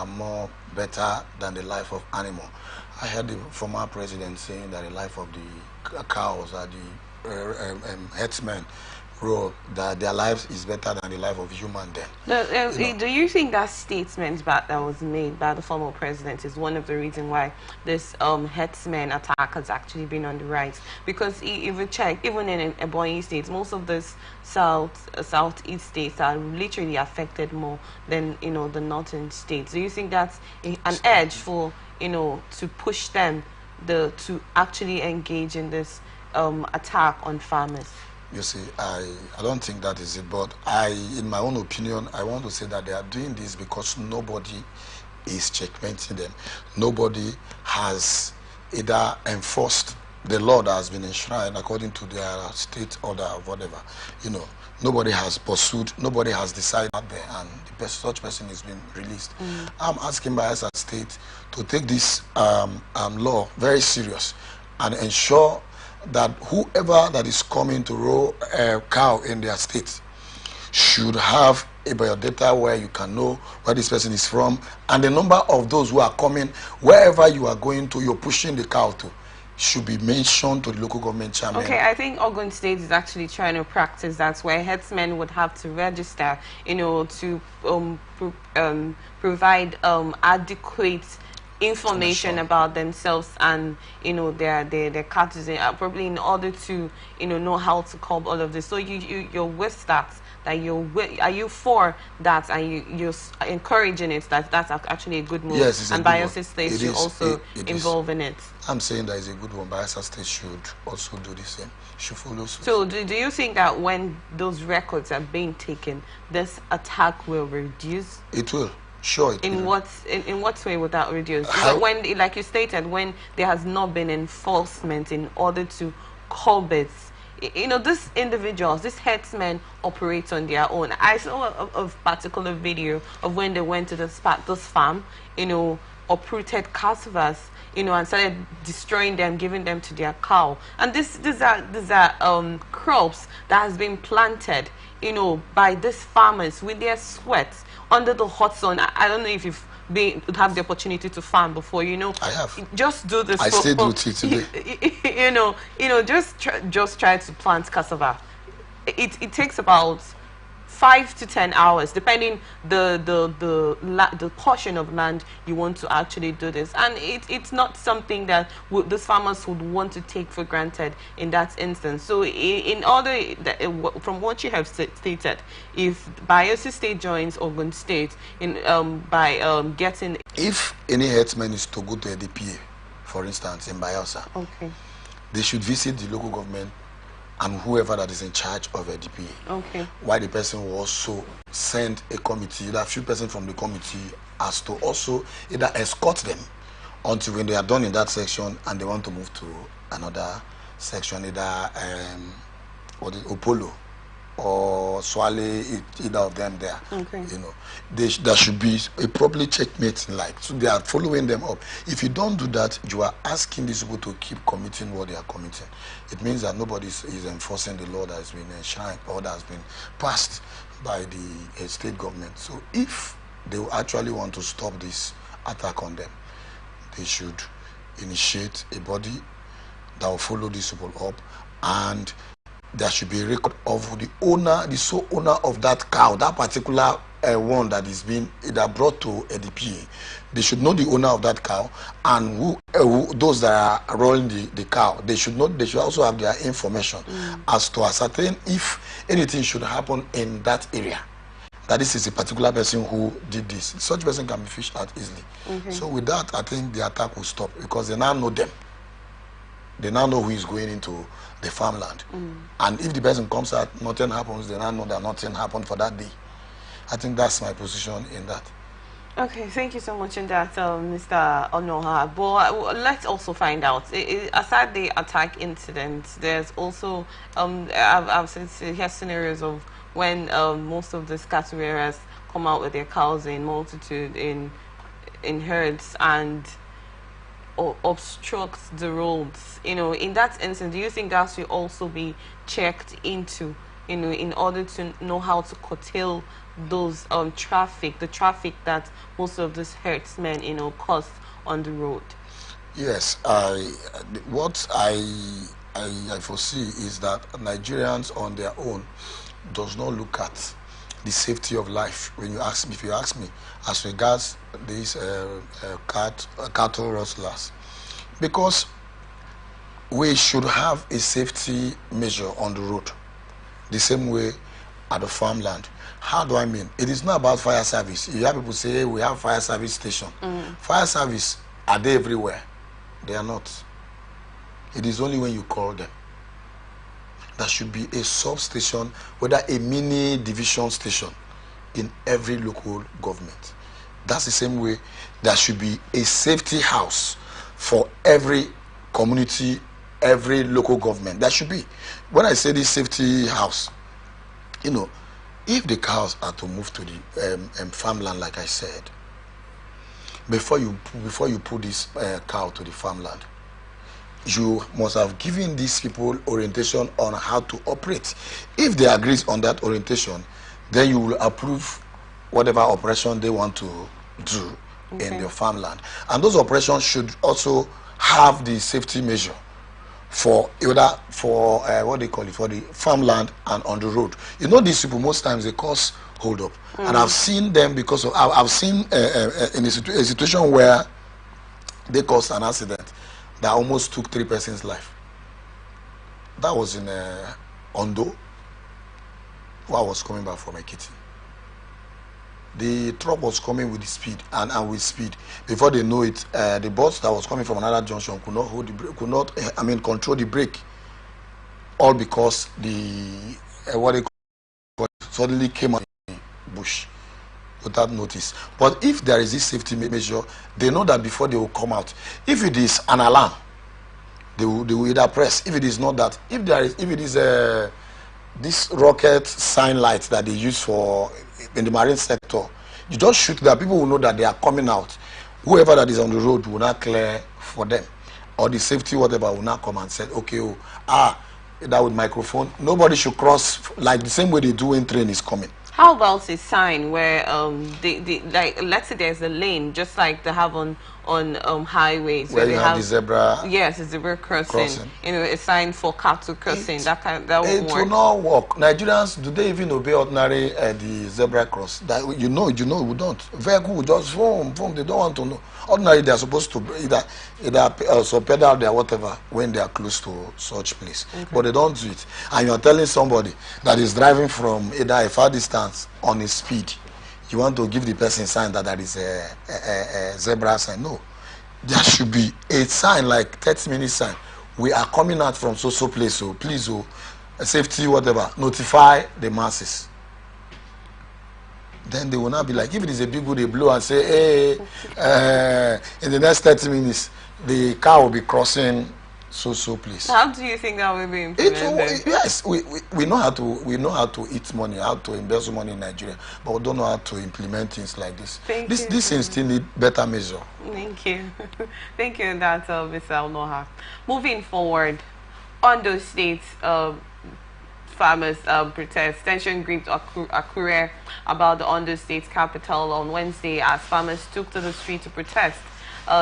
are more better than the life of animal. I heard the former president saying that the life of the cows are the herdsmen role, that their lives is better than the life of human then. Do you think that statement that was made by the former president is one of the reasons why this herdsmen attack has actually been on the rise? Because if you check, even in Ebonyi State, most of these southeast states are literally affected more than the northern states. Do you think that's an edge for to push them to actually engage in this attack on farmers? You see, I don't think that is it, but in my own opinion, I want to say that they are doing this because nobody is checkmating them. Nobody has either enforced the law that has been enshrined according to their state order or whatever. Nobody has pursued, nobody has decided out there, and such person is being released. I'm asking Bayelsa State to take this law very serious and ensure that whoever that is coming to roll a cow in their state should have a biodata where you can know where this person is from, and the number of those who are coming wherever you are going to, you're pushing the cow to, should be mentioned to the local government chairman. Okay, I think Ogun State is actually trying to practice that, where headsmen would have to register, to provide adequate information about themselves and their cattle, probably in order to know how to curb all of this. So you're with that are you for that, and you're encouraging it, that's actually a good move? Yes, and Bayelsa State should also involve in it. I'm saying that is a good one. Bayelsa State should also do the same, should follow suit. So do you think that when those records are being taken, this attack will reduce? It will. Sure. In what way would that reduce? When, like you stated, when there has not been enforcement in order to curb it, these individuals, these herdsmen operate on their own. I saw a particular video of when they went to this farm, uprooted casavas, and started destroying them, giving them to their cow. And these are crops that has been planted, by these farmers with their sweat under the hot sun. I don't know if you've have the opportunity to farm before. I have. Just do this. I still do it today. Just try to plant cassava. It takes about 5 to 10 hours, depending the portion of land you want to actually do this. And it's not something that these farmers would want to take for granted in that instance. So in order from what you have stated, if Bayelsa State joins Ogun State by getting, if any herdsman is to go to a DPA, for instance, in Bayelsa, okay, they should visit the local government and whoever that is in charge of a DPA. Okay. Why the person will also send a committee, a few persons from the committee, as to also either escort them until when they are done in that section and they want to move to another section, either Opolo or Swale, either of them there. Okay. There should be a properly checkmate, so they are following them up. If you don't do that, you are asking these people to keep committing what they are committing. It means that nobody is enforcing the law that has been enshrined or that has been passed by the state government. So if they actually want to stop this attack on them, they should initiate a body that will follow these people up, and there should be a record of the sole owner of that cow, that particular one that is being either brought to a DPA. They should know the owner of that cow, and those that are rolling the cow. They should also have their information as to ascertain if anything should happen in that area, that this is a particular person who did this. Such person can be fished out easily. Okay. So with that, I think the attack will stop, because they now know them. They now know who is going into the farmland. And if the person comes out, nothing happens, they now know that nothing happened for that day. I think that's my position in that. Okay, thank you so much in that, Mr. Onoha. But let's also find out, aside the attack incident, there's also, I've seen scenarios of when most of the cattle rearers come out with their cows in multitude, in herds, and obstructs the roads. In that instance, do you think that should also be checked into in order to know how to curtail those the traffic that most of these herdsmen, cause on the road? Yes, what I foresee is that Nigerians on their own does not look at the safety of life. When you ask me, if you ask me, as regards these cattle rustlers, because we should have a safety measure on the road, the same way at the farmland. How do I mean? It is not about fire service. You have people say, hey, we have fire service station. Fire service, are they everywhere? They are not. It is only when you call them. There should be a substation, whether a mini division station in every local government. That's the same way there should be a safety house for every community, every local government. There should be. When I say this safety house, if the cows are to move to the farmland, like I said, before you put this cow to the farmland, you must have given these people orientation on how to operate. If they agree on that orientation, then you will approve whatever operation they want to do in your farmland. And those operations should also have the safety measure for what they call it, for the farmland and on the road. These people, most times they cause hold up. And I've seen them because of, I've seen in a situation where they caused an accident that almost took 3 persons' life. That was in Ondo, where I was coming back from Ekiti. The truck was coming with the speed and with speed. Before they know it, the bus that was coming from another junction could not hold the brake, control the brake. All because the what they call it, suddenly came out in the bush without notice. But if there is this safety measure, they know that before they will come out. If it is an alarm, they will either press. If it is not that, if it is this rocket sign light that they use for in the marine sector, you just shoot that, people will know that they are coming out. Whoever that is on the road will not clear for them, or the safety whatever will not come and say, okay, that with microphone, nobody should cross, like the same way they do when train is coming. How about a sign where they like, let's say there's a lane just like they have on highways where they you have the zebra? Yes, a zebra crossing. A sign for cattle crossing. That won't work. It will not work. Nigerians, do they even obey ordinary the zebra cross? That we don't. Vehicle will just boom. They don't want to know. Ordinarily, they are supposed to either so pedal there whatever when they are close to such place. But they don't do it. And you are telling somebody that is driving from either a far distance on a speed, you want to give the person a sign that there is a zebra sign. No, there should be a sign like 30-minute sign. We are coming out from so place, so please, safety whatever, notify the masses. Then they will not be like, if it is a big good, they blow and say, hey, in the next 30 minutes, the car will be crossing so place. How do you think that will be implemented? Yes, we know how to eat money, how to invest money in Nigeria, but we don't know how to implement things like this. This things still need better measure. Thank you. Thank you, that's Mr. Alnoha. Moving forward, Ondo State farmers protest. Tension gripped Akure about the Ondo State capital on Wednesday as farmers took to the street to protest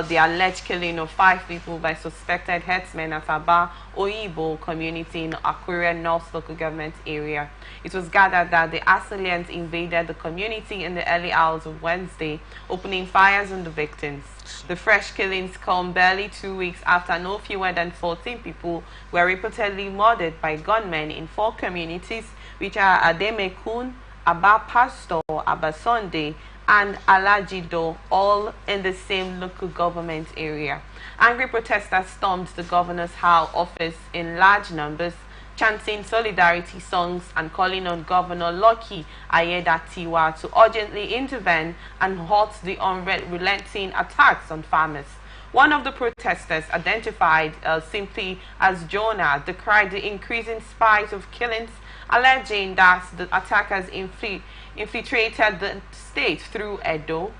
the alleged killing of 5 people by suspected herdsmen at Aba Oyibo community in Akure North local government area. It was gathered that the assailants invaded the community in the early hours of Wednesday, opening fires on the victims. The fresh killings come barely 2 weeks after no fewer than 14 people were reportedly murdered by gunmen in 4 communities, which are Ademekun, Aba Pastor, Aba Sunday, and Alajido, all in the same local government area. Angry protesters stormed the governor's house office in large numbers, chanting solidarity songs and calling on Governor Lucky Ayedatiwa to urgently intervene and halt the unrelenting attacks on farmers. One of the protesters, identified simply as Jonah, decried the increasing spate of killings, alleging that the attackers infiltrated the state through Edo.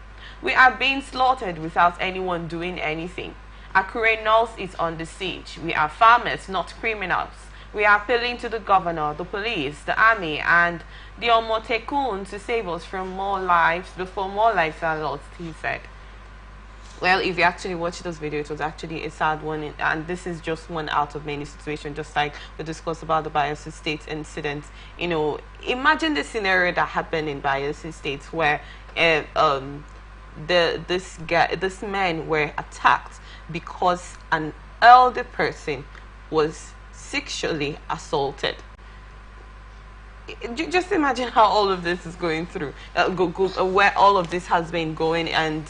We are being slaughtered without anyone doing anything. Akure North is under siege. We are farmers, not criminals. We are appealing to the governor, the police, the army, and the Omotekun to save us from more lives before more lives are lost, he said. Well, if you actually watch this video, it was actually a sad one, and this is just one out of many situations, just like we discussed about the Bayelsa State incident. You know, imagine the scenario that happened in Bayelsa State where this men were attacked because an elder person was sexually assaulted. Just imagine how all of this is going through, where all of this has been going, and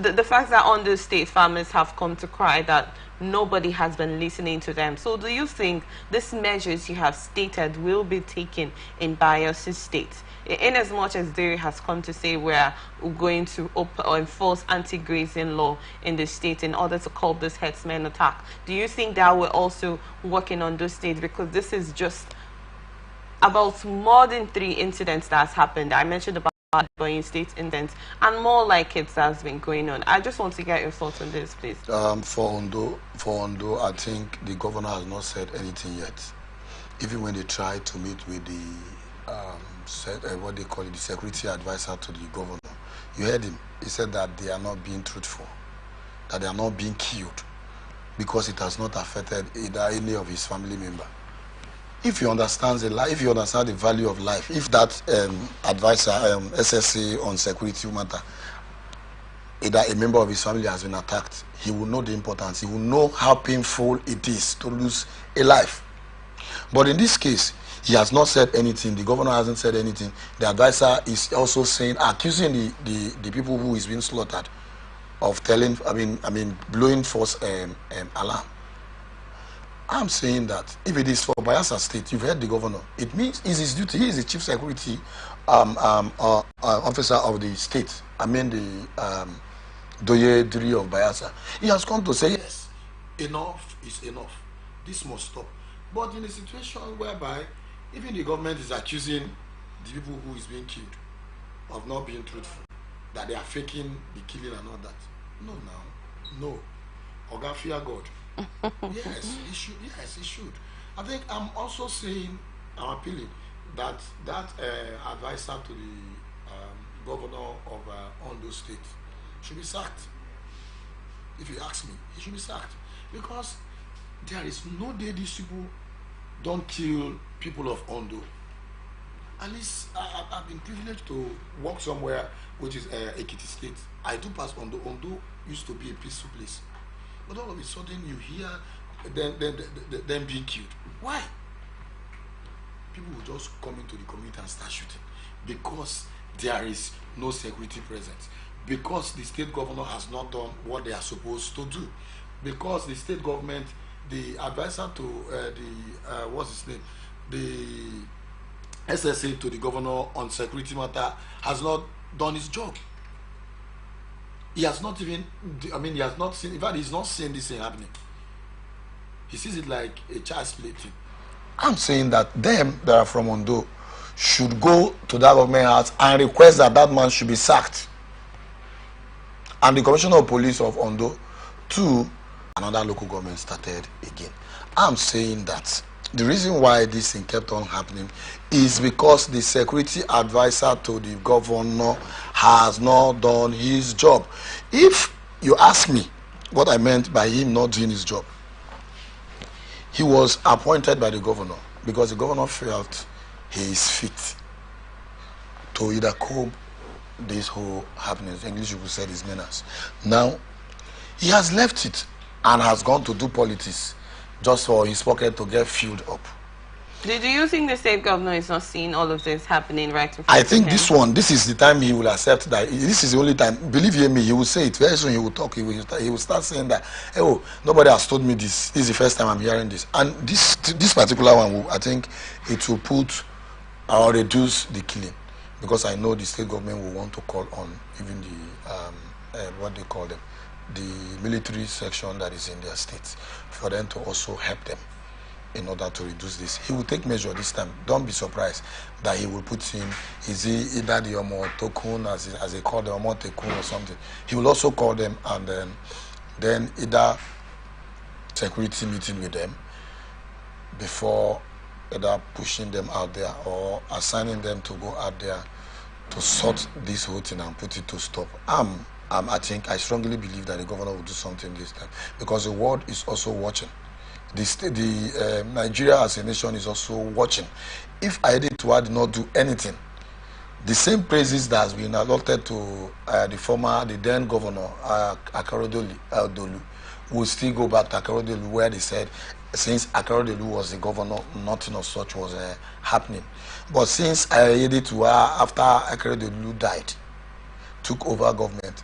the fact that on the state farmers have come to cry that nobody has been listening to them. So do you think these measures you have stated will be taken in Bayelsa State? In as much as there has come to say we're going to enforce anti-grazing law in the state in order to curb this herdsmen attack, do you think that we're also working on those states? Because this is just about more than 3 incidents that has happened. I mentioned about Boeing State incidents and more like it has been going on. I just want to get your thoughts on this, please. For Ondo, I think the governor has not said anything yet. Even when they tried to meet with the what they call it, the security advisor to the governor, you heard him. He said that they are not being truthful, that they are not being killed because it has not affected either any of his family member. If you understand if you understand the value of life, if that advisor, SSA on security matter, either a member of his family has been attacked, he will know the importance. He will know how painful it is to lose a life. But in this case, he has not said anything. The governor hasn't said anything. The advisor is also saying, accusing the people who is being slaughtered of telling, blowing false alarm. I'm saying that if it is for Bayelsa State, you've heard the governor. It means it's his duty. He is the chief security officer of the state. The Doye Diri of Bayelsa. He has come to say, yes, enough is enough. This must stop. But in a situation whereby even the government is accusing the people who is being killed of not being truthful, that they are faking the killing and all that. No. Oga, fear God. Yes, he should. Yes, he should. I think I'm also saying, I'm appealing that advisor to the governor of Ondo State should be sacked. If you ask me, he should be sacked because there is no day these people don't kill people of Ondo. At least I've been privileged to work somewhere which is Ekiti State. I do pass Ondo. Ondo used to be a peaceful place. But all of a sudden you hear them being killed. Why? People will just come into the community and start shooting because there is no security presence, because the state governor has not done what they are supposed to do, because the state government, the advisor to what's his name, the SSA to the governor on security matter has not done his job. He has not even, he has not seen, in fact, he's not seeing this thing happening. He sees it like a child's play thing. I'm saying that them that are from Ondo should go to that government house and request that that man should be sacked. And the commissioner of police of Ondo, too, another local government started again. I'm saying that the reason why this thing kept on happening is because the security advisor to the governor has not done his job. If you ask me what I meant by him not doing his job, he was appointed by the governor because the governor felt he is fit to either cope this whole happenings. English people said his manners. Now, he has left it and has gone to do politics just for his pocket to get filled up. Do you think the state governor is not seeing all of this happening right in front I think of him? this is the time he will accept that. This is the only time. Believe you me, he will say it. Very soon he will talk. He will start saying that, hey, oh, nobody has told me this. This is the first time I'm hearing this. And this particular one, I think it will put or reduce the killing. Because I know the state government will want to call on even the, what they call them, the military section that is in their states, for them to also help them in order to reduce this. He will take measure this time. Don't be surprised that he will put in, is he either the Omo Tokun, as they call the Omo Tekun or something. He will also call them and then either security meeting with them, before either pushing them out there or assigning them to go out there to sort this whole thing and put it to stop. I strongly believe that the governor will do something this time, because the world is also watching. Nigeria as a nation is also watching. If Aiyedatiwa did not do anything, the same praises that has been allotted to the then governor Akarodolu will still go back to Akarodolu, where they said since Akarodolu was the governor, nothing of such was happening. But since Aiyedatiwa, after Akarodolu died, took over government,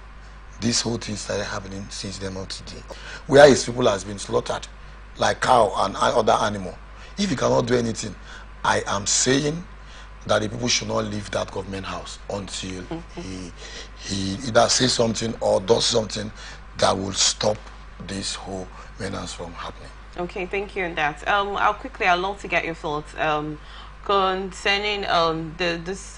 this whole thing started happening since then on today, where his people has been slaughtered like cow and other animal. If he cannot do anything, I am saying that the people should not leave that government house until he either says something or does something that will stop this whole menace from happening. Okay, thank you on that. I'd love to get your thoughts concerning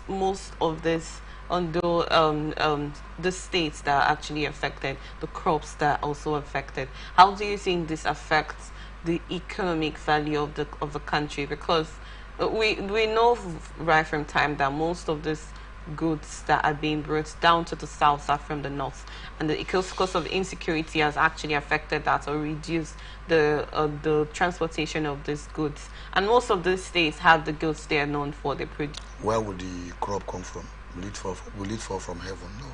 most of this on the states that are actually affected, the crops that are also affected. How do you think this affects the economic value of the country? Because we know right from time that most of these goods that are being brought down to the south are from the north, and the cost of insecurity has actually affected that or reduced the transportation of these goods. And most of these states have the goods they are known for. They produce. Where would the crop come from? Will it fall from heaven? No.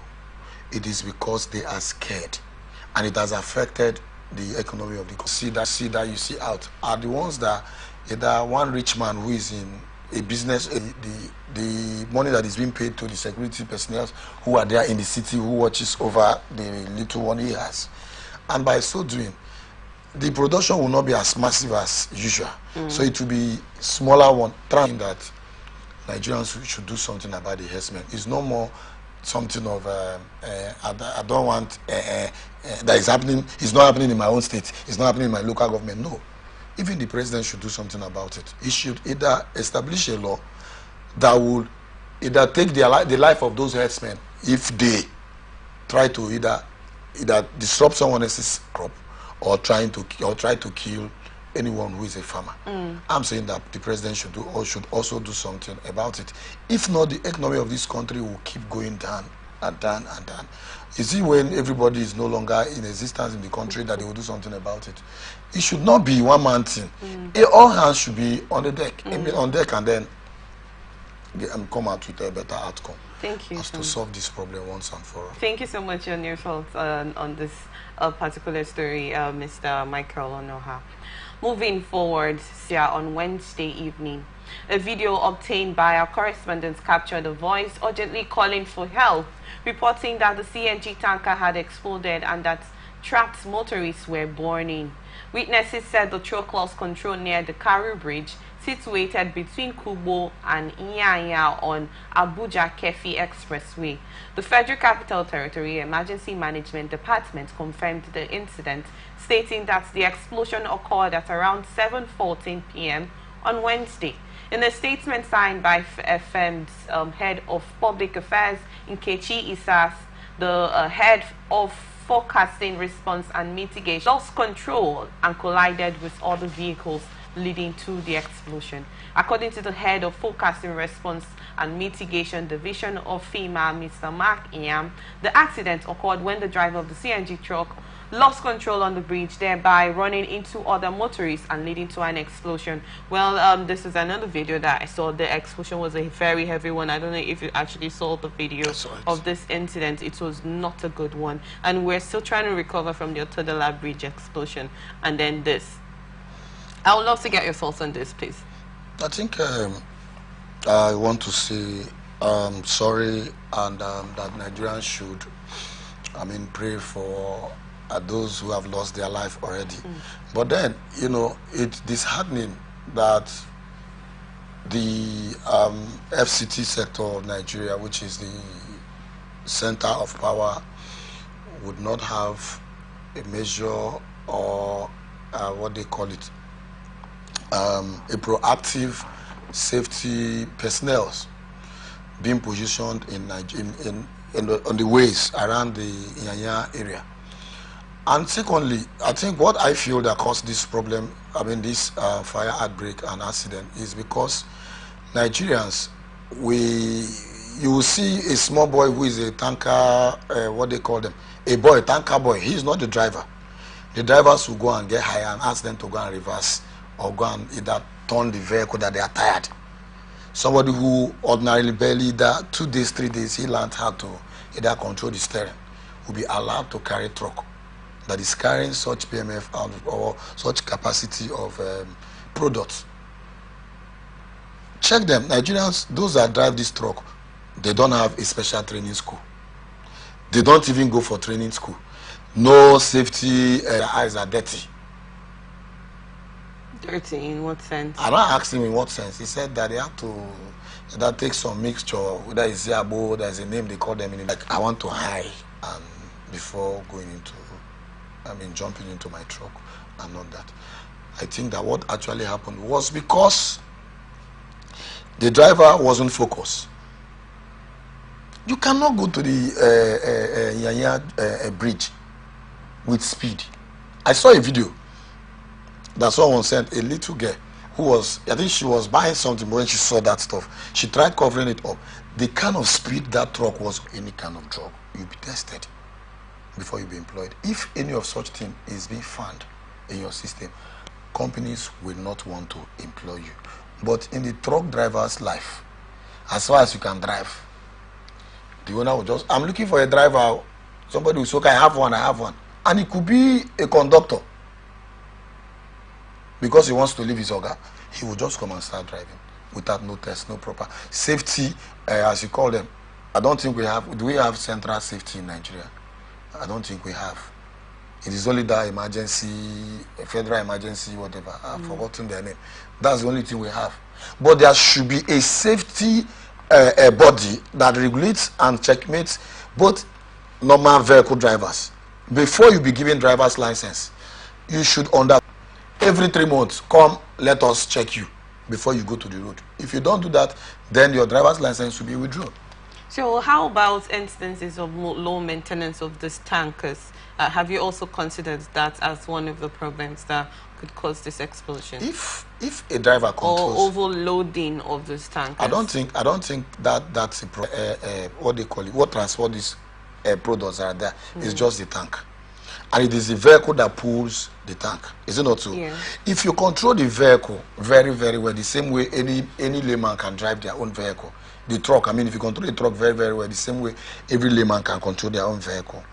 It is because they are scared, and it has affected the economy of the country. See that you see out are the ones that either one rich man who is in a business, the money that is being paid to the security personnel who are there in the city, who watches over the little one he has, and by so doing, the production will not be as massive as usual. So it will be smaller one. Trying that Nigerians should do something about the herdsmen. It's no more something of I don't want that is happening. It's not happening in my own state. It's not happening in my local government. No, even the president should do something about it. He should either establish a law that would either take the life of those herdsmen if they try to either disrupt someone else's crop or try to kill anyone who is a farmer. I'm saying that the president should also do something about it. If not, the economy of this country will keep going down and down and down. You see, when everybody is no longer in existence in the country, that they will do something about it. It should not be one man thing. All hands should be on the deck, on deck, and then come out with a better outcome. Thank you. As to solve this problem once and for all. Thank you so much on your thoughts on this particular story, Mr. Michael Onoha. Moving forward, on Wednesday evening, a video obtained by our correspondents captured a voice urgently calling for help, reporting that the CNG tanker had exploded and that trapped motorists were burning. Witnesses said the truck lost control near the Karu Bridge, situated between Kubo and Inyanya on Abuja-Kefi Expressway. The Federal Capital Territory Emergency Management Department confirmed the incident, stating that the explosion occurred at around 7:14 p.m. on Wednesday. In a statement signed by FM's head of public affairs, Nkechi Isas, the head of forecasting, response and mitigation, lost control and collided with other vehicles, leading to the explosion. According to the head of forecasting, response and mitigation division of FEMA, Mr. Mark Iam, the accident occurred when the driver of the CNG truck lost control on the bridge, thereby running into other motorists and leading to an explosion. Well, this is another video that I saw. The explosion was a very heavy one. I don't know if you actually saw the video of this incident. It was not a good one, and we're still trying to recover from the Otodola Bridge explosion and then this. I would love to get your thoughts on this, please. I think I want to say sorry, and that Nigerians should, pray for those who have lost their life already. But then, it's disheartening that the FCT sector of Nigeria, which is the center of power, would not have a measure or what they call it, a proactive safety personnel being positioned on the ways around the Inyanya area. And secondly, I think what I feel that caused this problem, I mean this fire outbreak and accident, is because Nigerians, you will see a small boy who is a tanker, what they call them, a tanker boy. He is not the driver. The drivers will go and get higher and ask them to go and reverse or go and either turn the vehicle that they are tired. Somebody who ordinarily barely that 2 days, 3 days, he learned how to either control the steering, will be allowed to carry truck that is carrying such PMF or such capacity of products. Check them. Nigerians, those that drive this truck, they don't have a special training school. They don't even go for training school. No safety, their eyes are dirty. Dirty in what sense? I don't ask him in what sense. He said that they have to that take some mixture, whether it's Yabo, there's a name they call them in like I want to high and before going into jumping into my truck and all that. I think that what actually happened was because the driver wasn't focused. You cannot go to the Yanya bridge with speed. I saw a video that someone sent a little girl who was, I think she was buying something, but when she saw that stuff, she tried covering it up. The kind of speed that truck was, any kind of drug, you'll be tested before you be employed. If any of such thing is being found in your system, companies will not want to employ you. But in the truck driver's life, as far as you can drive, the owner will just, I'm looking for a driver. Somebody will say, okay, I have one. And it could be a conductor. Because he wants to leave his organ, he will just come and start driving without no test, no proper safety, as you call them. I don't think we have. Do we have central safety in Nigeria? I don't think we have. It is only that emergency, federal emergency, whatever. I've forgotten their name. That's the only thing we have. But there should be a safety body that regulates and checkmates both normal vehicle drivers. Before you be given driver's license, you should every 3 months, come, let us check you before you go to the road. If you don't do that, then your driver's license will be withdrawn. So how about instances of low maintenance of these tankers? Have you also considered that as one of the problems that could cause this explosion? If a driver controls, or overloading of these tankers, I don't think that that's a what they call it. What transport these products are there is just the tank. And it is the vehicle that pulls the tank. Is it not so? Yeah. If you control the vehicle very, very well, the same way any layman can drive their own vehicle. The truck, if you control the truck very, very well, the same way every layman can control their own vehicle.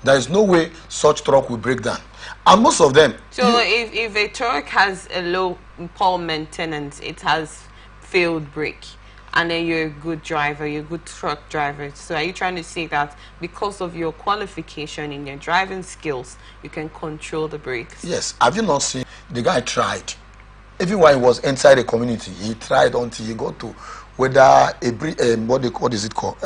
There is no way such truck will break down. And most of them... So if a truck has a low poor maintenance, it has failed brake, and then you're a good driver, you're a good truck driver. So are you trying to say that because of your qualification in your driving skills, you can control the brakes? Yes. Have you not seen the guy tried? Even while he was inside the community, he tried until he got to whether what is it called?